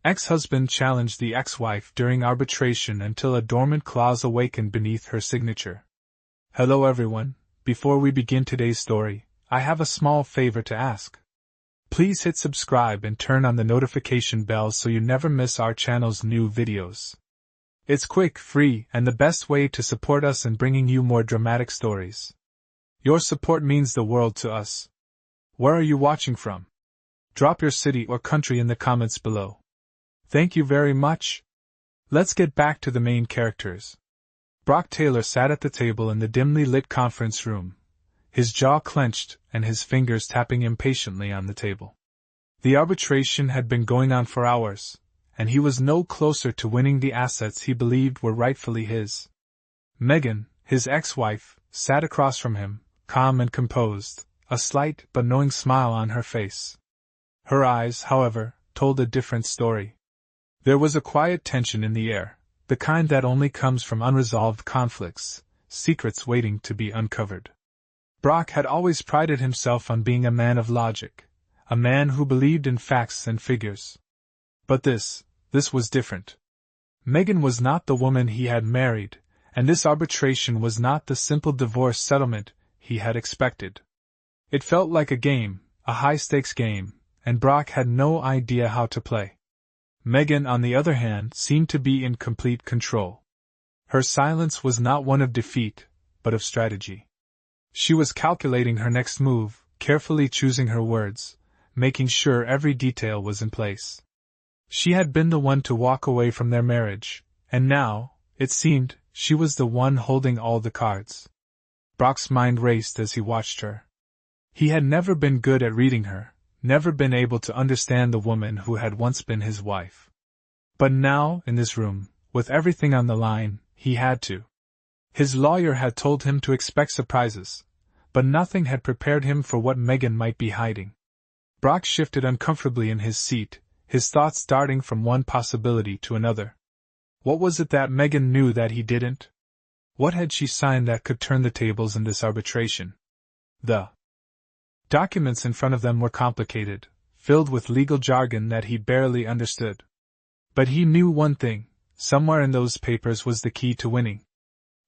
Ex-husband challenged the ex-wife during arbitration until a dormant clause awakened beneath her signature. Hello everyone, before we begin today's story, I have a small favor to ask. Please hit subscribe and turn on the notification bell so you never miss our channel's new videos. It's quick, free, and the best way to support us in bringing you more dramatic stories. Your support means the world to us. Where are you watching from? Drop your city or country in the comments below. Thank you very much. Let's get back to the main characters. Brock Taylor sat at the table in the dimly lit conference room, his jaw clenched and his fingers tapping impatiently on the table. The arbitration had been going on for hours, and he was no closer to winning the assets he believed were rightfully his. Megan, his ex-wife, sat across from him, calm and composed, a slight but knowing smile on her face. Her eyes, however, told a different story. There was a quiet tension in the air, the kind that only comes from unresolved conflicts, secrets waiting to be uncovered. Brock had always prided himself on being a man of logic, a man who believed in facts and figures. But this was different. Megan was not the woman he had married, and this arbitration was not the simple divorce settlement he had expected. It felt like a game, a high-stakes game, and Brock had no idea how to play. Megan, on the other hand, seemed to be in complete control. Her silence was not one of defeat, but of strategy. She was calculating her next move, carefully choosing her words, making sure every detail was in place. She had been the one to walk away from their marriage, and now, it seemed, she was the one holding all the cards. Brock's mind raced as he watched her. He had never been good at reading her, never been able to understand the woman who had once been his wife. But now, in this room, with everything on the line, he had to. His lawyer had told him to expect surprises, but nothing had prepared him for what Megan might be hiding. Brock shifted uncomfortably in his seat, his thoughts darting from one possibility to another. What was it that Megan knew that he didn't? What had she signed that could turn the tables in this arbitration? The documents in front of them were complicated, filled with legal jargon that he barely understood. But he knew one thing: somewhere in those papers was the key to winning.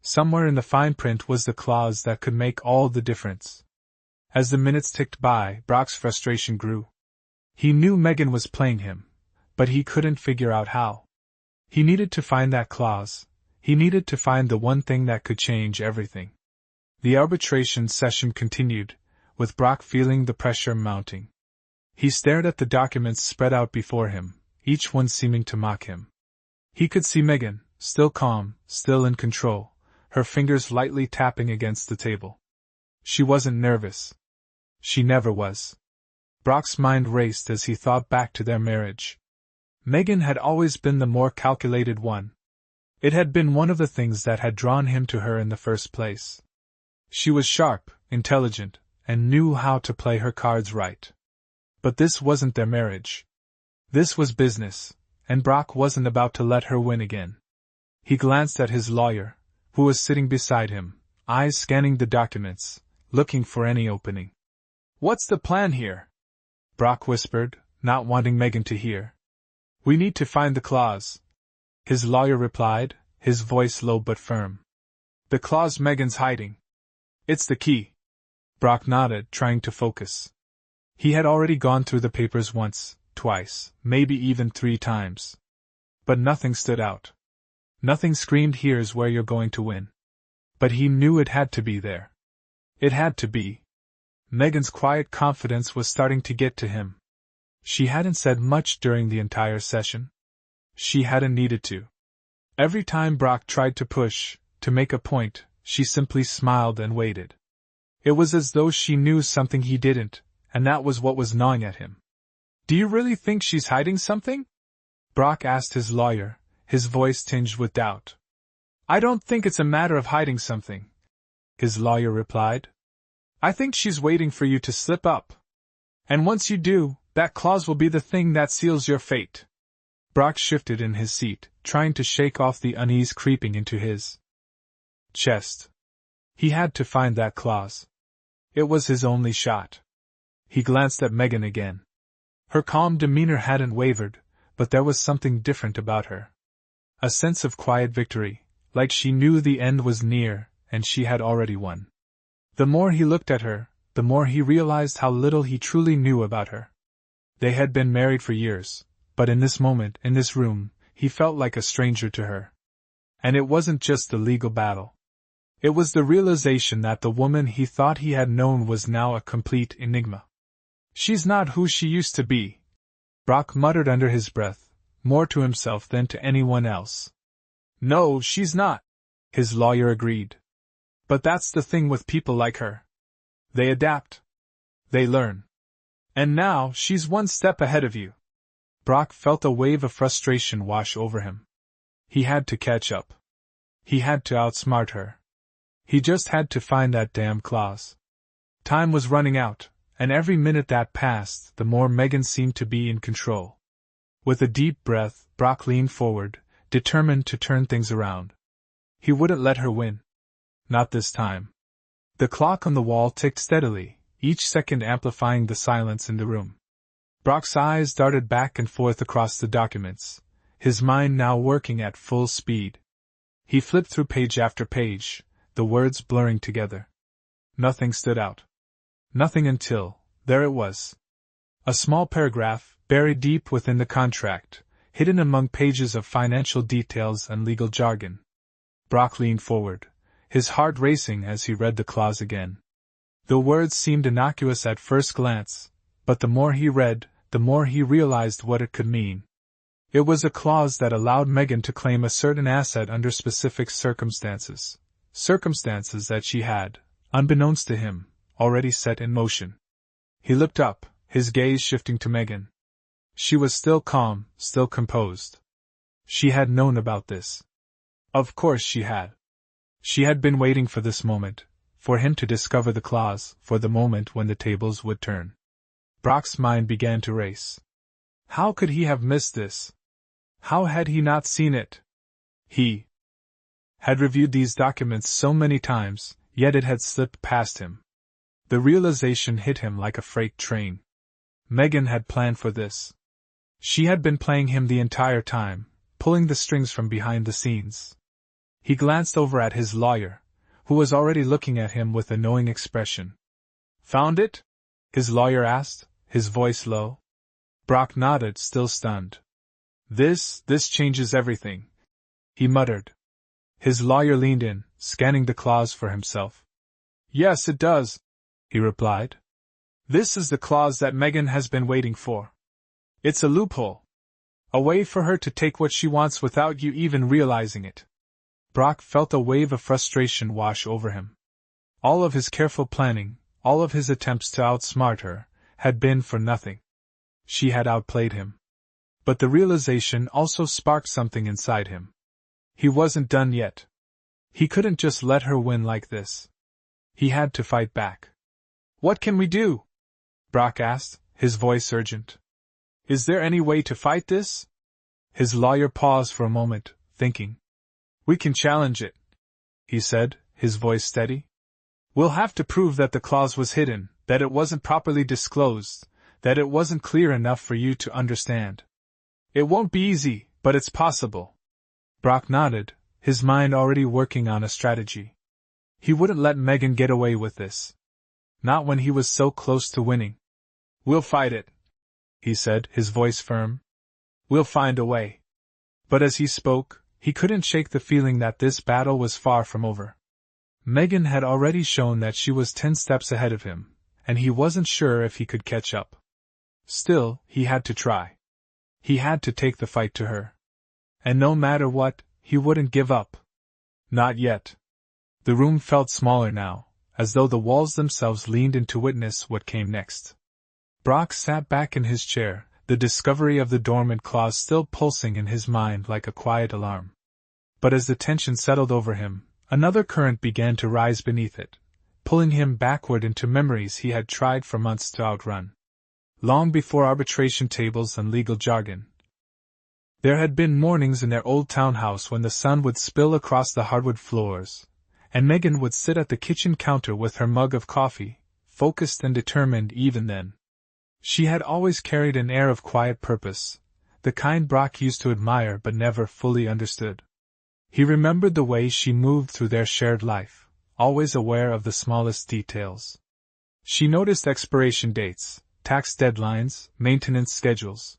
Somewhere in the fine print was the clause that could make all the difference. As the minutes ticked by, Brock's frustration grew. He knew Megan was playing him, but he couldn't figure out how. He needed to find that clause. He needed to find the one thing that could change everything. The arbitration session continued, with Brock feeling the pressure mounting. He stared at the documents spread out before him, each one seeming to mock him. He could see Megan, still calm, still in control, her fingers lightly tapping against the table. She wasn't nervous. She never was. Brock's mind raced as he thought back to their marriage. Megan had always been the more calculated one. It had been one of the things that had drawn him to her in the first place. She was sharp, intelligent, and knew how to play her cards right. But this wasn't their marriage. This was business, and Brock wasn't about to let her win again. He glanced at his lawyer, who was sitting beside him, eyes scanning the documents, looking for any opening. "What's the plan here?" Brock whispered, not wanting Megan to hear. "We need to find the clause," his lawyer replied, his voice low but firm. "The clause Megan's hiding. It's the key." Brock nodded, trying to focus. He had already gone through the papers once, twice, maybe even 3 times. But nothing stood out. Nothing screamed, "Here's where you're going to win." But he knew it had to be there. It had to be. Megan's quiet confidence was starting to get to him. She hadn't said much during the entire session. She hadn't needed to. Every time Brock tried to push, to make a point, she simply smiled and waited. It was as though she knew something he didn't, and that was what was gnawing at him. "Do you really think she's hiding something?" Brock asked his lawyer, his voice tinged with doubt. "I don't think it's a matter of hiding something," his lawyer replied. "I think she's waiting for you to slip up. And once you do, that clause will be the thing that seals your fate." Brock shifted in his seat, trying to shake off the unease creeping into his chest. He had to find that clause. It was his only shot. He glanced at Megan again. Her calm demeanor hadn't wavered, but there was something different about her. A sense of quiet victory, like she knew the end was near, and she had already won. The more he looked at her, the more he realized how little he truly knew about her. They had been married for years, but in this moment, in this room, he felt like a stranger to her. And it wasn't just the legal battle. It was the realization that the woman he thought he had known was now a complete enigma. "She's not who she used to be," Brock muttered under his breath, more to himself than to anyone else. "No, she's not," his lawyer agreed. "But that's the thing with people like her. They adapt. They learn. And now she's one step ahead of you." Brock felt a wave of frustration wash over him. He had to catch up. He had to outsmart her. He just had to find that damn clause. Time was running out, and every minute that passed, the more Megan seemed to be in control. With a deep breath, Brock leaned forward, determined to turn things around. He wouldn't let her win. Not this time. The clock on the wall ticked steadily, each second amplifying the silence in the room. Brock's eyes darted back and forth across the documents, his mind now working at full speed. He flipped through page after page, the words blurring together. Nothing stood out. Nothing until, there it was. A small paragraph, buried deep within the contract, hidden among pages of financial details and legal jargon. Brock leaned forward, his heart racing as he read the clause again. The words seemed innocuous at first glance, but the more he read, the more he realized what it could mean. It was a clause that allowed Megan to claim a certain asset under specific circumstances. Circumstances that she had, unbeknownst to him, already set in motion. He looked up, his gaze shifting to Megan. She was still calm, still composed. She had known about this. Of course she had. She had been waiting for this moment, for him to discover the clause, for the moment when the tables would turn. Brock's mind began to race. How could he have missed this? How had he not seen it? He had reviewed these documents so many times, yet it had slipped past him. The realization hit him like a freight train. Megan had planned for this. She had been playing him the entire time, pulling the strings from behind the scenes. He glanced over at his lawyer, who was already looking at him with a knowing expression. "Found it?" his lawyer asked, his voice low. Brock nodded, still stunned. This changes everything," he muttered. His lawyer leaned in, scanning the clause for himself. "Yes, it does," he replied. "This is the clause that Megan has been waiting for. It's a loophole. A way for her to take what she wants without you even realizing it." Brock felt a wave of frustration wash over him. All of his careful planning, all of his attempts to outsmart her, had been for nothing. She had outplayed him. But the realization also sparked something inside him. He wasn't done yet. He couldn't just let her win like this. He had to fight back. "What can we do?" Brock asked, his voice urgent. "Is there any way to fight this?" His lawyer paused for a moment, thinking. "We can challenge it," he said, his voice steady. "We'll have to prove that the clause was hidden, that it wasn't properly disclosed, that it wasn't clear enough for you to understand. It won't be easy, but it's possible." Brock nodded, his mind already working on a strategy. He wouldn't let Megan get away with this. Not when he was so close to winning. "We'll fight it," he said, his voice firm. "We'll find a way." But as he spoke, he couldn't shake the feeling that this battle was far from over. Megan had already shown that she was 10 steps ahead of him, and he wasn't sure if he could catch up. Still, he had to try. He had to take the fight to her. And no matter what, he wouldn't give up. Not yet. The room felt smaller now, as though the walls themselves leaned in to witness what came next. Brock sat back in his chair, the discovery of the dormant clause still pulsing in his mind like a quiet alarm. But as the tension settled over him, another current began to rise beneath it, pulling him backward into memories he had tried for months to outrun. Long before arbitration tables and legal jargon, there had been mornings in their old townhouse when the sun would spill across the hardwood floors, and Megan would sit at the kitchen counter with her mug of coffee, focused and determined even then. She had always carried an air of quiet purpose, the kind Brock used to admire but never fully understood. He remembered the way she moved through their shared life, always aware of the smallest details. She noticed expiration dates, tax deadlines, maintenance schedules.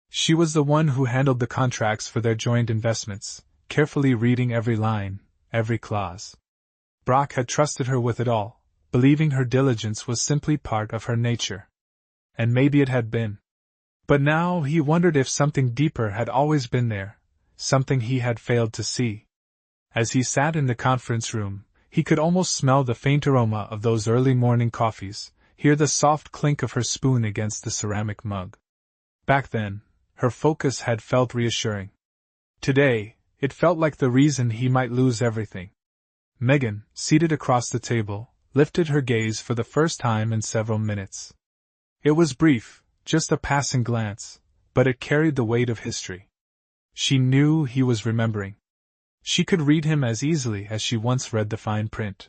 She was the one who handled the contracts for their joint investments, carefully reading every line, every clause. Brock had trusted her with it all, believing her diligence was simply part of her nature. And maybe it had been. But now he wondered if something deeper had always been there, something he had failed to see. As he sat in the conference room, he could almost smell the faint aroma of those early morning coffees, hear the soft clink of her spoon against the ceramic mug. Back then, her focus had felt reassuring. Today, it felt like the reason he might lose everything. Megan, seated across the table, lifted her gaze for the first time in several minutes. It was brief, just a passing glance, but it carried the weight of history. She knew he was remembering. She could read him as easily as she once read the fine print.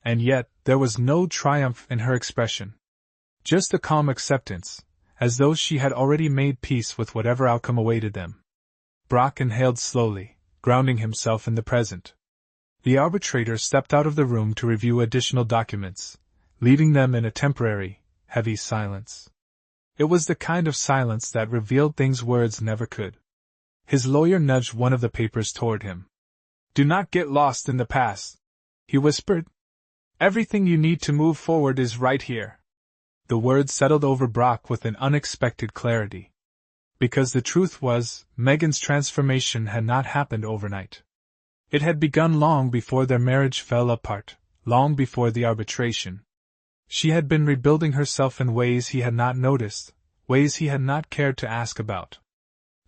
And yet, there was no triumph in her expression. Just a calm acceptance, as though she had already made peace with whatever outcome awaited them. Brock inhaled slowly, grounding himself in the present. The arbitrator stepped out of the room to review additional documents, leaving them in a temporary, heavy silence. It was the kind of silence that revealed things words never could. His lawyer nudged one of the papers toward him. "Do not get lost in the past," he whispered. "Everything you need to move forward is right here." The words settled over Brock with an unexpected clarity. Because the truth was, Megan's transformation had not happened overnight. It had begun long before their marriage fell apart, long before the arbitration. She had been rebuilding herself in ways he had not noticed, ways he had not cared to ask about.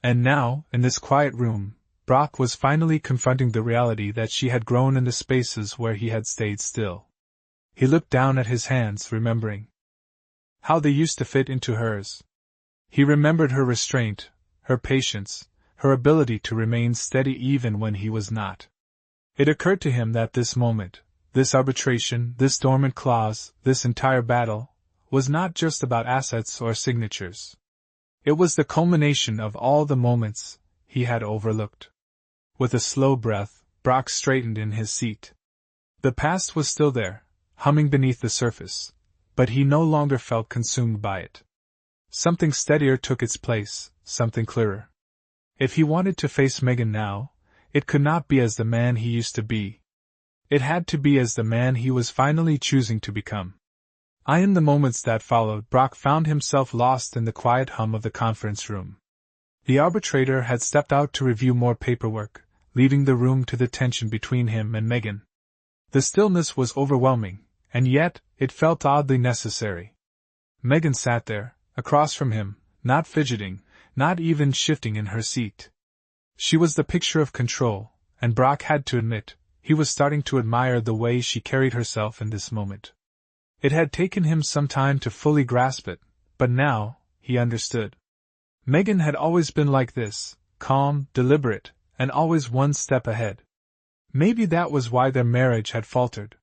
And now, in this quiet room, Brock was finally confronting the reality that she had grown in the spaces where he had stayed still. He looked down at his hands, remembering how they used to fit into hers. He remembered her restraint, her patience, her ability to remain steady even when he was not. It occurred to him that this moment, this arbitration, this dormant clause, this entire battle, was not just about assets or signatures. It was the culmination of all the moments he had overlooked. With a slow breath, Brock straightened in his seat. The past was still there, humming beneath the surface, but he no longer felt consumed by it. Something steadier took its place, something clearer. If he wanted to face Megan now, it could not be as the man he used to be. It had to be as the man he was finally choosing to become. In the moments that followed, Brock found himself lost in the quiet hum of the conference room. The arbitrator had stepped out to review more paperwork, leaving the room to the tension between him and Megan. The stillness was overwhelming, and yet, it felt oddly necessary. Megan sat there, across from him, not fidgeting, not even shifting in her seat. She was the picture of control, and Brock had to admit, he was starting to admire the way she carried herself in this moment. It had taken him some time to fully grasp it, but now, he understood. Megan had always been like this, calm, deliberate, and always one step ahead. Maybe that was why their marriage had faltered.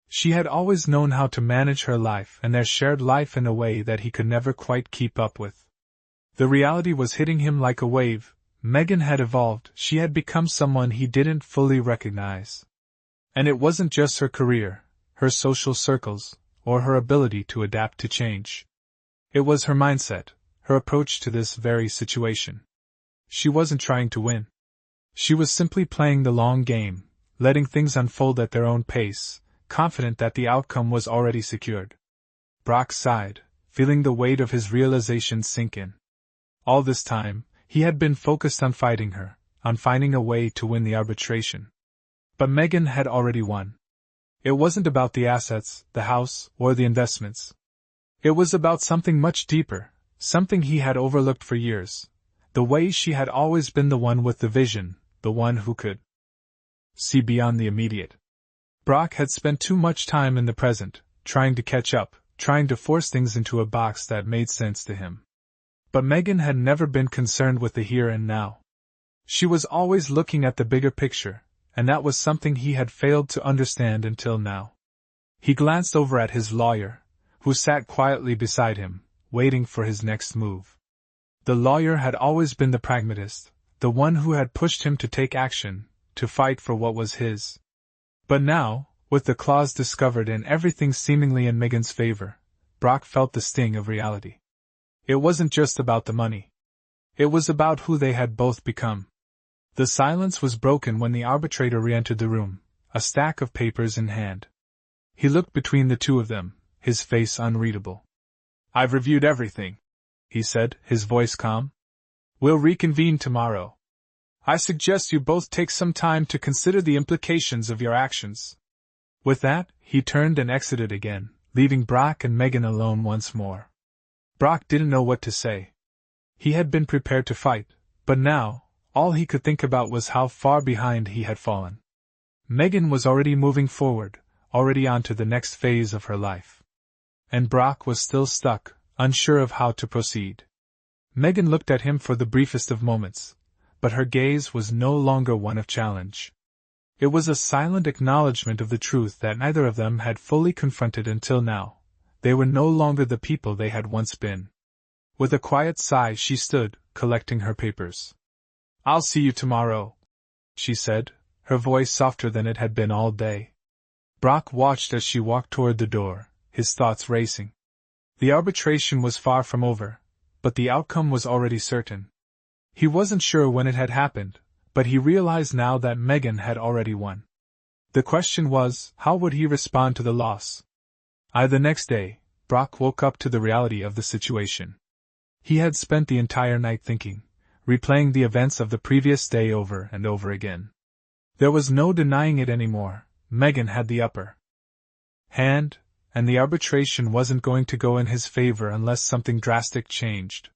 She had always known how to manage her life and their shared life in a way that he could never quite keep up with. The reality was hitting him like a wave. Megan had evolved, she had become someone he didn't fully recognize. And it wasn't just her career, her social circles, or her ability to adapt to change. It was her mindset, her approach to this very situation. She wasn't trying to win. She was simply playing the long game, letting things unfold at their own pace, confident that the outcome was already secured. Brock sighed, feeling the weight of his realization sink in. All this time, he had been focused on fighting her, on finding a way to win the arbitration. But Megan had already won. It wasn't about the assets, the house, or the investments. It was about something much deeper, something he had overlooked for years. The way she had always been the one with the vision, the one who could see beyond the immediate. Brock had spent too much time in the present, trying to catch up, trying to force things into a box that made sense to him. But Megan had never been concerned with the here and now. She was always looking at the bigger picture, and that was something he had failed to understand until now. He glanced over at his lawyer, who sat quietly beside him, waiting for his next move. The lawyer had always been the pragmatist, the one who had pushed him to take action, to fight for what was his. But now, with the clause discovered and everything seemingly in Megan's favor, Brock felt the sting of reality. It wasn't just about the money. It was about who they had both become. The silence was broken when the arbitrator re-entered the room, a stack of papers in hand. He looked between the two of them, his face unreadable. "I've reviewed everything," he said, his voice calm. "We'll reconvene tomorrow. I suggest you both take some time to consider the implications of your actions." With that, he turned and exited again, leaving Brock and Megan alone once more. Brock didn't know what to say. He had been prepared to fight, but now, all he could think about was how far behind he had fallen. Megan was already moving forward, already on to the next phase of her life. And Brock was still stuck, unsure of how to proceed. Megan looked at him for the briefest of moments, but her gaze was no longer one of challenge. It was a silent acknowledgement of the truth that neither of them had fully confronted until now. They were no longer the people they had once been. With a quiet sigh she stood, collecting her papers. "I'll see you tomorrow," she said, her voice softer than it had been all day. Brock watched as she walked toward the door, his thoughts racing. The arbitration was far from over, but the outcome was already certain. He wasn't sure when it had happened, but he realized now that Megan had already won. The question was, how would he respond to the loss? The next day, Brock woke up to the reality of the situation. He had spent the entire night thinking, replaying the events of the previous day over and over again. There was no denying it anymore. Megan had the upper hand, and the arbitration wasn't going to go in his favor unless something drastic changed.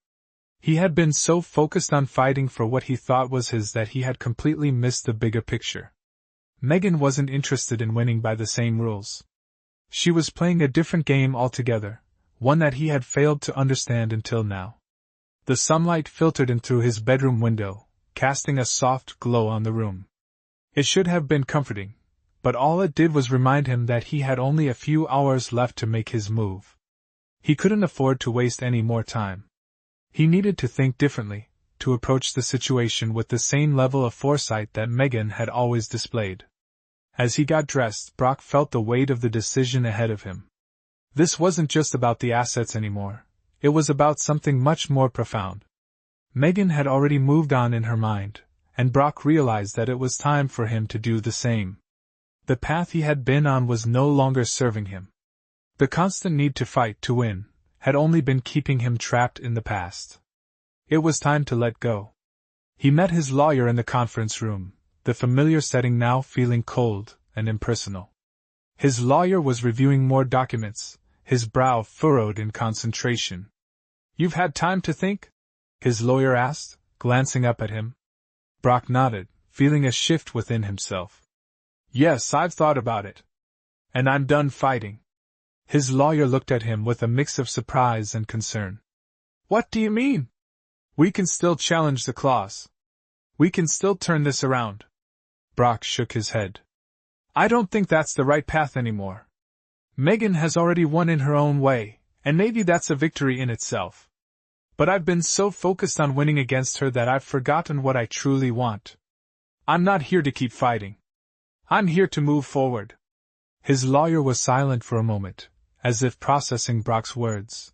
He had been so focused on fighting for what he thought was his that he had completely missed the bigger picture. Megan wasn't interested in winning by the same rules. She was playing a different game altogether, one that he had failed to understand until now. The sunlight filtered in through his bedroom window, casting a soft glow on the room. It should have been comforting, but all it did was remind him that he had only a few hours left to make his move. He couldn't afford to waste any more time. He needed to think differently, to approach the situation with the same level of foresight that Megan had always displayed. As he got dressed, Brock felt the weight of the decision ahead of him. This wasn't just about the assets anymore. It was about something much more profound. Megan had already moved on in her mind, and Brock realized that it was time for him to do the same. The path he had been on was no longer serving him. The constant need to fight to win had only been keeping him trapped in the past. It was time to let go. He met his lawyer in the conference room, the familiar setting now feeling cold and impersonal. His lawyer was reviewing more documents, his brow furrowed in concentration. "You've had time to think?" his lawyer asked, glancing up at him. Brock nodded, feeling a shift within himself. "Yes, I've thought about it. And I'm done fighting." His lawyer looked at him with a mix of surprise and concern. "What do you mean?" "We can still challenge the clause. We can still turn this around." Brock shook his head. "I don't think that's the right path anymore. Megan has already won in her own way, and maybe that's a victory in itself. But I've been so focused on winning against her that I've forgotten what I truly want. I'm not here to keep fighting. I'm here to move forward." His lawyer was silent for a moment, as if processing Brock's words.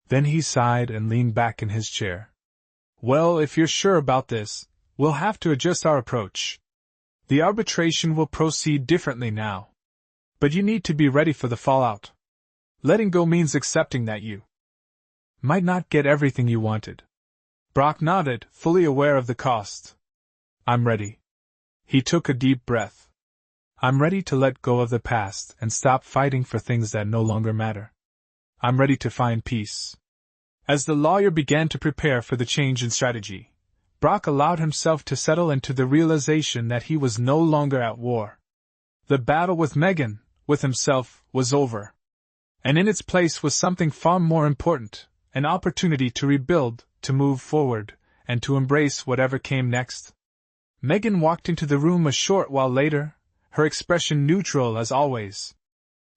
Then he sighed and leaned back in his chair. "Well, if you're sure about this, we'll have to adjust our approach. The arbitration will proceed differently now. But you need to be ready for the fallout. Letting go means accepting that you might not get everything you wanted." Brock nodded, fully aware of the cost. "I'm ready." He took a deep breath. "I'm ready to let go of the past and stop fighting for things that no longer matter. I'm ready to find peace." As the lawyer began to prepare for the change in strategy, Brock allowed himself to settle into the realization that he was no longer at war. The battle with Megan, with himself, was over. And in its place was something far more important, an opportunity to rebuild, to move forward, and to embrace whatever came next. Megan walked into the room a short while later, her expression neutral as always.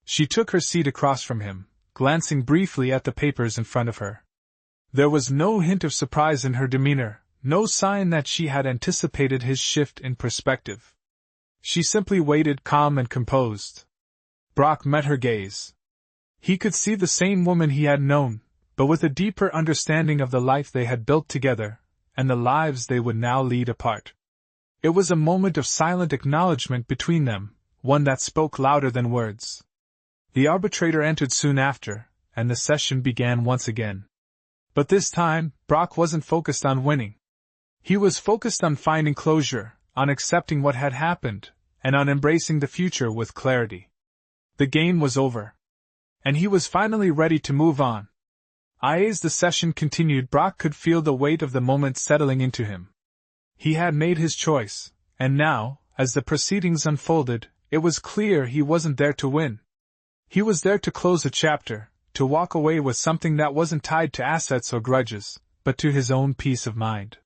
She took her seat across from him, glancing briefly at the papers in front of her. There was no hint of surprise in her demeanor, no sign that she had anticipated his shift in perspective. She simply waited calm and composed. Brock met her gaze. He could see the same woman he had known, but with a deeper understanding of the life they had built together, and the lives they would now lead apart. It was a moment of silent acknowledgement between them, one that spoke louder than words. The arbitrator entered soon after, and the session began once again. But this time, Brock wasn't focused on winning. He was focused on finding closure, on accepting what had happened, and on embracing the future with clarity. The game was over. And he was finally ready to move on. As the session continued, Brock could feel the weight of the moment settling into him. He had made his choice, and now, as the proceedings unfolded, it was clear he wasn't there to win. He was there to close a chapter, to walk away with something that wasn't tied to assets or grudges, but to his own peace of mind.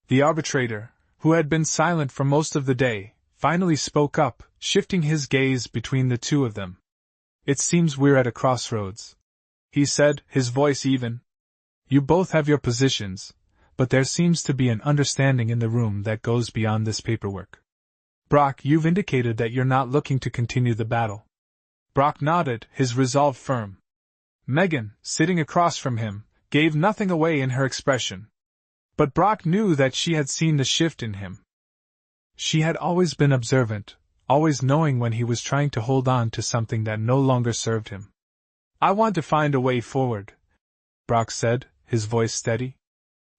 The arbitrator, who had been silent for most of the day, finally spoke up, shifting his gaze between the two of them. "It seems we're at a crossroads," he said, his voice even. "You both have your positions, but there seems to be an understanding in the room that goes beyond this paperwork. Brock, you've indicated that you're not looking to continue the battle." Brock nodded, his resolve firm. Megan, sitting across from him, gave nothing away in her expression. But Brock knew that she had seen the shift in him. She had always been observant, always knowing when he was trying to hold on to something that no longer served him. "I want to find a way forward," Brock said, his voice steady.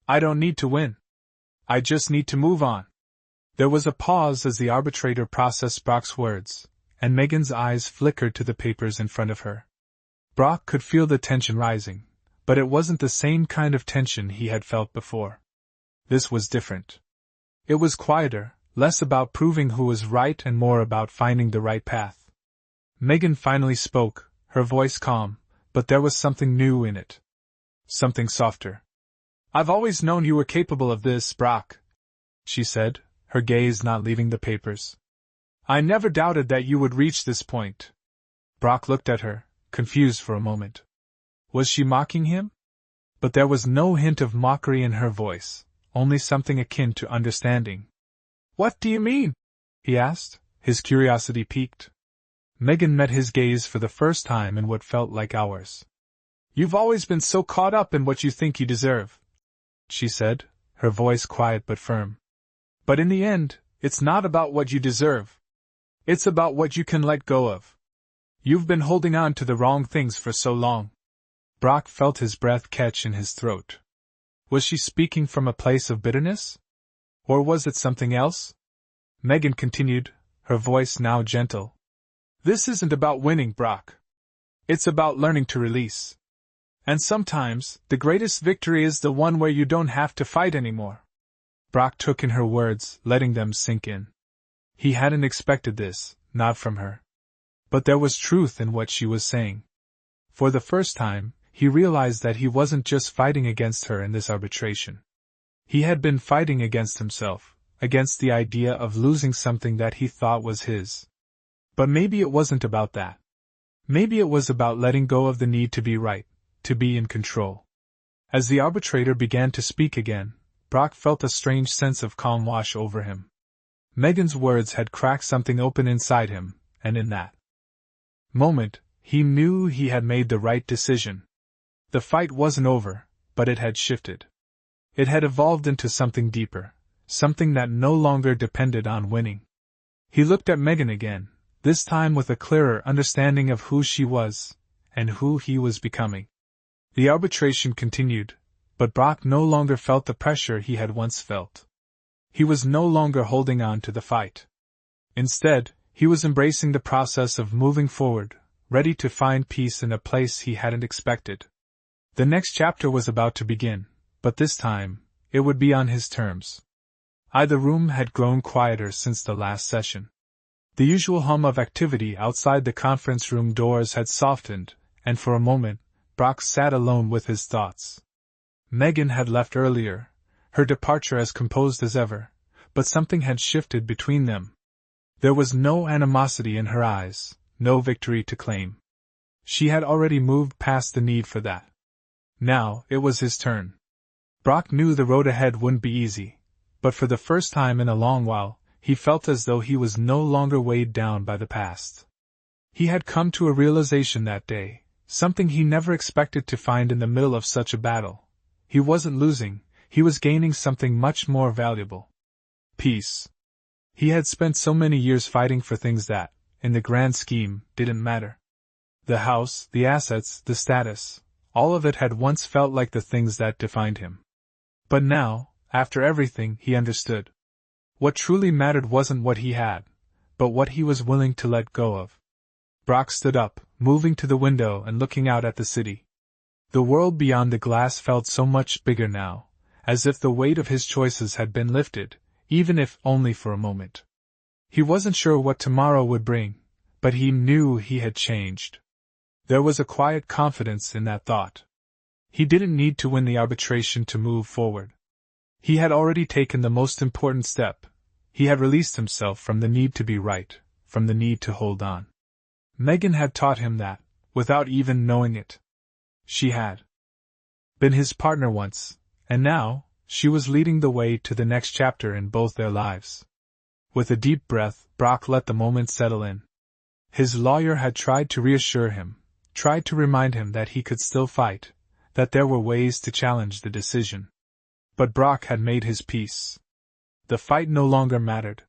"I don't need to win. I just need to move on." There was a pause as the arbitrator processed Brock's words, and Megan's eyes flickered to the papers in front of her. Brock could feel the tension rising, but it wasn't the same kind of tension he had felt before. This was different. It was quieter, less about proving who was right and more about finding the right path. Megan finally spoke, her voice calm, but there was something new in it. Something softer. "I've always known you were capable of this, Brock," she said, her gaze not leaving the papers. "I never doubted that you would reach this point." Brock looked at her, confused for a moment. Was she mocking him? But there was no hint of mockery in her voice, only something akin to understanding. "What do you mean?" he asked, his curiosity piqued. Megan met his gaze for the first time in what felt like hours. "You've always been so caught up in what you think you deserve," she said, her voice quiet but firm. "But in the end, it's not about what you deserve. It's about what you can let go of. You've been holding on to the wrong things for so long." Brock felt his breath catch in his throat. Was she speaking from a place of bitterness? Or was it something else? Megan continued, her voice now gentle. "This isn't about winning, Brock. It's about learning to release. And sometimes, the greatest victory is the one where you don't have to fight anymore." Brock took in her words, letting them sink in. He hadn't expected this, not from her. But there was truth in what she was saying. For the first time, he realized that he wasn't just fighting against her in this arbitration. He had been fighting against himself, against the idea of losing something that he thought was his. But maybe it wasn't about that. Maybe it was about letting go of the need to be right, to be in control. As the arbitrator began to speak again, Brock felt a strange sense of calm wash over him. Megan's words had cracked something open inside him, and in that moment, he knew he had made the right decision. The fight wasn't over, but it had shifted. It had evolved into something deeper, something that no longer depended on winning. He looked at Megan again, this time with a clearer understanding of who she was, and who he was becoming. The arbitration continued, but Brock no longer felt the pressure he had once felt. He was no longer holding on to the fight. Instead, he was embracing the process of moving forward, ready to find peace in a place he hadn't expected. The next chapter was about to begin, but this time, it would be on his terms. The room had grown quieter since the last session. The usual hum of activity outside the conference room doors had softened, and for a moment, Brock sat alone with his thoughts. Megan had left earlier, her departure as composed as ever, but something had shifted between them. There was no animosity in her eyes, no victory to claim. She had already moved past the need for that. Now, it was his turn. Brock knew the road ahead wouldn't be easy, but for the first time in a long while, he felt as though he was no longer weighed down by the past. He had come to a realization that day, something he never expected to find in the middle of such a battle. He wasn't losing, he was gaining something much more valuable. Peace. He had spent so many years fighting for things that, in the grand scheme, didn't matter. The house, the assets, the status, all of it had once felt like the things that defined him. But now, after everything, he understood. What truly mattered wasn't what he had, but what he was willing to let go of. Brock stood up, moving to the window and looking out at the city. The world beyond the glass felt so much bigger now, as if the weight of his choices had been lifted, even if only for a moment. He wasn't sure what tomorrow would bring, but he knew he had changed. There was a quiet confidence in that thought. He didn't need to win the arbitration to move forward. He had already taken the most important step. He had released himself from the need to be right, from the need to hold on. Megan had taught him that, without even knowing it. She had been his partner once, and now, she was leading the way to the next chapter in both their lives. With a deep breath, Brock let the moment settle in. His lawyer had tried to reassure him, tried to remind him that he could still fight, that there were ways to challenge the decision. But Brock had made his peace. The fight no longer mattered.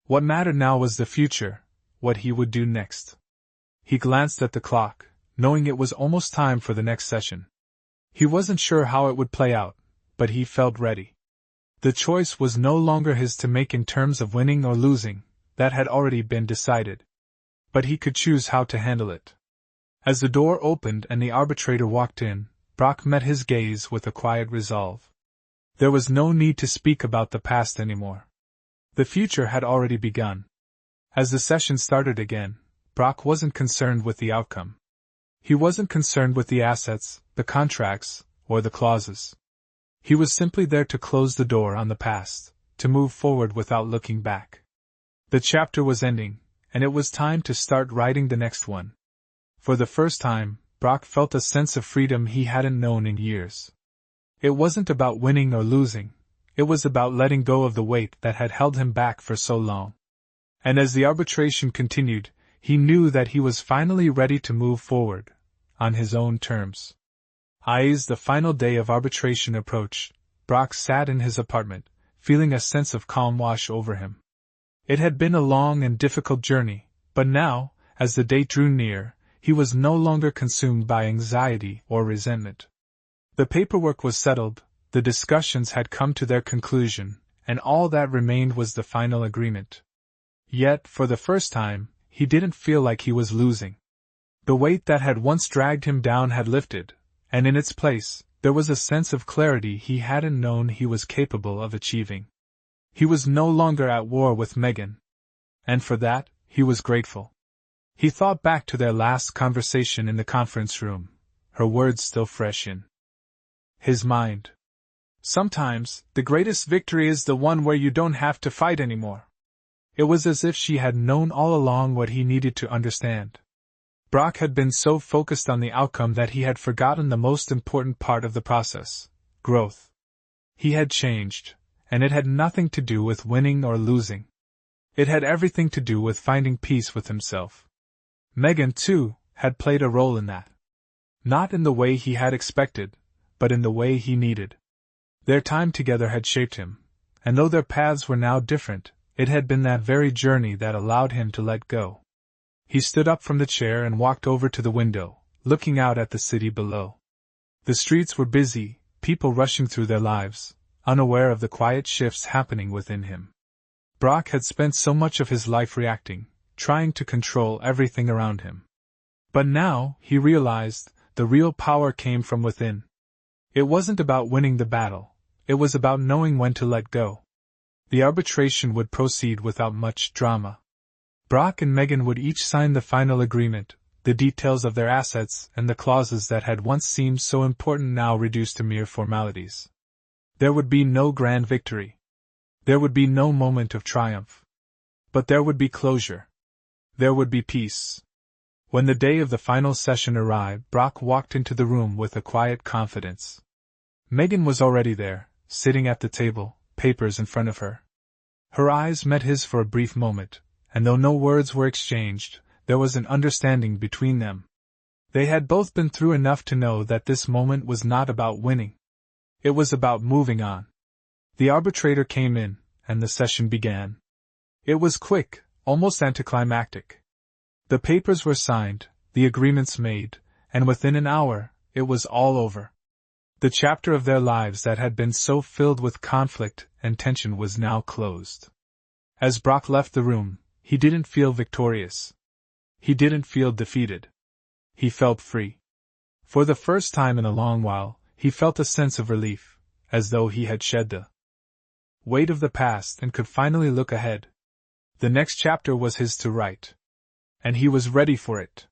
What mattered now was the future, what he would do next. He glanced at the clock, knowing it was almost time for the next session. He wasn't sure how it would play out, but he felt ready. The choice was no longer his to make in terms of winning or losing, that had already been decided. But he could choose how to handle it. As the door opened and the arbitrator walked in, Brock met his gaze with a quiet resolve. There was no need to speak about the past anymore. The future had already begun. As the session started again, Brock wasn't concerned with the outcome. He wasn't concerned with the assets, the contracts, or the clauses. He was simply there to close the door on the past, to move forward without looking back. The chapter was ending, and it was time to start writing the next one. For the first time, Brock felt a sense of freedom he hadn't known in years. It wasn't about winning or losing, it was about letting go of the weight that had held him back for so long. And as the arbitration continued, he knew that he was finally ready to move forward, on his own terms. As the final day of arbitration approached, Brock sat in his apartment, feeling a sense of calm wash over him. It had been a long and difficult journey, but now, as the date drew near, he was no longer consumed by anxiety or resentment. The paperwork was settled, the discussions had come to their conclusion, and all that remained was the final agreement. Yet, for the first time, he didn't feel like he was losing. The weight that had once dragged him down had lifted, and in its place, there was a sense of clarity he hadn't known he was capable of achieving. He was no longer at war with Megan. And for that, he was grateful. He thought back to their last conversation in the conference room, her words still fresh in his mind. Sometimes, the greatest victory is the one where you don't have to fight anymore. It was as if she had known all along what he needed to understand. Brock had been so focused on the outcome that he had forgotten the most important part of the process: growth. He had changed, and it had nothing to do with winning or losing. It had everything to do with finding peace with himself. Megan, too, had played a role in that. Not in the way he had expected, but in the way he needed. Their time together had shaped him, and though their paths were now different, it had been that very journey that allowed him to let go. He stood up from the chair and walked over to the window, looking out at the city below. The streets were busy, people rushing through their lives, unaware of the quiet shifts happening within him. Brock had spent so much of his life reacting, trying to control everything around him. But now, he realized, the real power came from within. It wasn't about winning the battle, it was about knowing when to let go. The arbitration would proceed without much drama. Brock and Megan would each sign the final agreement, the details of their assets and the clauses that had once seemed so important now reduced to mere formalities. There would be no grand victory. There would be no moment of triumph. But there would be closure. There would be peace. When the day of the final session arrived, Brock walked into the room with a quiet confidence. Megan was already there, sitting at the table, papers in front of her. Her eyes met his for a brief moment, and though no words were exchanged, there was an understanding between them. They had both been through enough to know that this moment was not about winning. It was about moving on. The arbitrator came in, and the session began. It was quick, almost anticlimactic. The papers were signed, the agreements made, and within an hour, it was all over. The chapter of their lives that had been so filled with conflict and tension was now closed. As Brock left the room, he didn't feel victorious. He didn't feel defeated. He felt free. For the first time in a long while, he felt a sense of relief, as though he had shed the weight of the past and could finally look ahead. The next chapter was his to write. And he was ready for it.